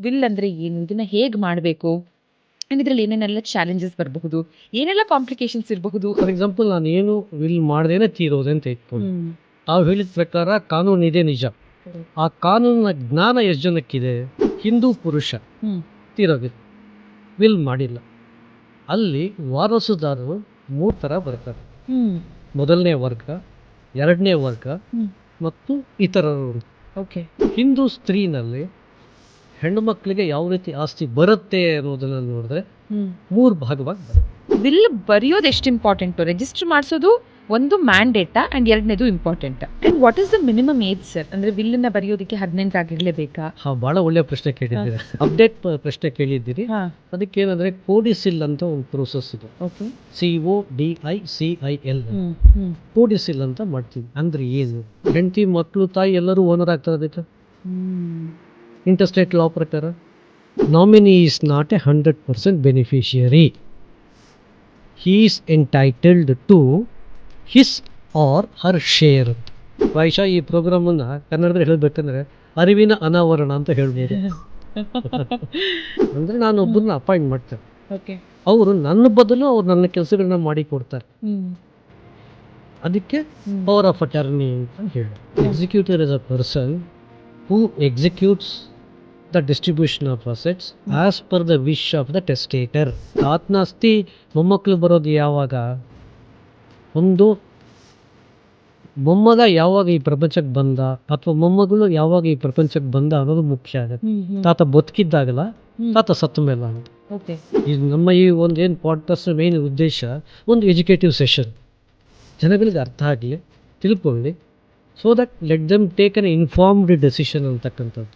Will ಅಂದರೆ ಏನು? ಇದನ್ನ ಹೇಗೆ ಮಾಡಬೇಕು? ಆ್ಯಂಡ್ ಇದರಲ್ಲಿ ಏನೇನೆಲ್ಲ ಚಾಲೆಂಜಸ್ ಬರಬಹುದು? ಏನೆಲ್ಲ ಕಾಂಪ್ಲಿಕೇಶನ್ಸ್ ಇರಬಹುದು? ಫಾರ್ ಎಕ್ಸಾಂಪಲ್ ನಾನು ಏನು ವಿಲ್ ಮಾಡ್ದೇನೆ ತೀರೋದೆ ಅಂತ ಇತ್ತು. ತಾವು ಹೇಳಿದ ಪ್ರಕಾರ ಕಾನೂನು ಇದೆ ನಿಜ. ಆ ಕಾನೂನಿನ ಜ್ಞಾನ ಎಷ್ಟು ಜನಕ್ಕಿದೆ? ಹಿಂದೂ ಪುರುಷ ತೀರೋದಿಲ್ಲ, ವಿಲ್ ಮಾಡಿಲ್ಲ. ಅಲ್ಲಿ ವಾರಸುದಾರರು 3 ಥರ ಬರ್ತಾರೆ. ಮೊದಲನೇ ವರ್ಗ, ಎರಡನೇ ವರ್ಗ ಮತ್ತು ಇತರರು. ಓಕೆ. ಹಿಂದೂ ಸ್ತ್ರೀನಲ್ಲಿ ಹೆಣ್ಣು ಮಕ್ಕಳಿಗೆ ಯಾವ ರೀತಿ ಆಸ್ತಿ ಬರುತ್ತೆ ಅನ್ನೋದನ್ನು ನೋಡಿದ್ರೆ 3 ಭಾಗವಾಗಿ ಬರುತ್ತೆ. ವಿಲ್ ಬರೆಯೋದು ಎಷ್ಟು ಇಂಪಾರ್ಟೆಂಟು? ರಿಜಿಸ್ಟರ್ ಮಾಡಿಸೋದು ಒಂದು ಮ್ಯಾಂಡೇಟಾ ಆ್ಯಂಡ್ ಎರಡನೇದು important. And what is the minimum age sir? ಅಂದರೆ ವಿಲ್ಲನ್ನು ಬರೆಯೋದಕ್ಕೆ 18 ಆಗಿರಲೇಬೇಕಾ? ಭಾಳ ಒಳ್ಳೆಯ ಪ್ರಶ್ನೆ ಕೇಳಿದ್ದೀರಿ. ಅಪ್ಡೇಟ್ ಪ್ರಶ್ನೆ ಕೇಳಿದ್ದೀರಿ. ಅದಕ್ಕೇನಂದರೆ ಕೋಡಿಸಿಲ್ ಅಂತ ಒಂದು ಪ್ರೋಸೆಸ್ ಇದೆ. ಓಕೆ. CODICIL ಕೋಡಿಸಿಲ್ ಅಂತ ಮಾಡ್ತೀವಿ. ಅಂದರೆ ಏನು? ಹೆಂಡತಿ ಮಕ್ಕಳು ತಾಯಿ ಎಲ್ಲರೂ ಓನರ್ ಆಗ್ತಾರೆ. ಅದಕ್ಕೆ ಇಂಟರ್ಸ್ಟೇಟ್ ಲಾ ಪ್ರಕಾರ nominee is not a 100% beneficiary. He is entitled to his or her share. ಪ್ರಾಯಶಃ ಈ ಪ್ರೋಗ್ರಾಮನ್ನು ಕನ್ನಡದಲ್ಲಿ ಹೇಳಬೇಕಂದ್ರೆ ಅರಿವಿನ ಅನಾವರಣ ಅಂತ ಹೇಳ್ಬೋದು. ಅಂದರೆ ನಾನು ಒಬ್ಬರನ್ನ ಅಪಾಯಿಂಟ್ ಮಾಡ್ತೇನೆ, ಓಕೆ. ಅವರು ನನ್ನ ಬದಲು ಅವ್ರು ನನ್ನ ಕೆಲಸಗಳನ್ನ ಮಾಡಿ ಕೊಡ್ತಾರೆ. ಅದಕ್ಕೆ ಪವರ್ ಆಫ್ ಅಟಾರ್ನಿ ಅಂತ ಹೇಳಿ. Executor is a person who executes the distribution of assets as per the wish of the testator. ಆತ್ನಾಸ್ತಿ ಮೊಮ್ಮಕ್ಕಳು ಬರೋದು ಯಾವಾಗ? ಒಂದು ಮೊಮ್ಮಗ ಯಾವಾಗ ಈ ಪ್ರಪಂಚಕ್ಕೆ ಬಂದ ಅಥವಾ ಮೊಮ್ಮಗಳು ಯಾವಾಗ ಈ ಪ್ರಪಂಚಕ್ಕೆ ಬಂದ ಅನ್ನೋದು ಮುಖ್ಯ ಆಗುತ್ತೆ. ತಾತ ಬದುಕಿದ್ದಾಗಲ್ಲ, ತಾತ ಸತ್ತ ಮೇಲೆ ಅಂತ. ಓಕೆ. ಇದು ನಮ್ಮ ಈ ಒಂದು ಏನು ಪಾಡ್ಕಾಸ್ಟ್ ಮೇನ್ ಉದ್ದೇಶ ಒಂದು ಎಜುಕೇಟಿವ್ ಸೆಷನ್, ಜನಗಳಿಗೆ ಅರ್ಥ ಆಗಲಿ, ತಿಳ್ಕೊಳ್ಳಿ, so that let them take an informed decision ಅಂತಕ್ಕಂಥದ್ದು.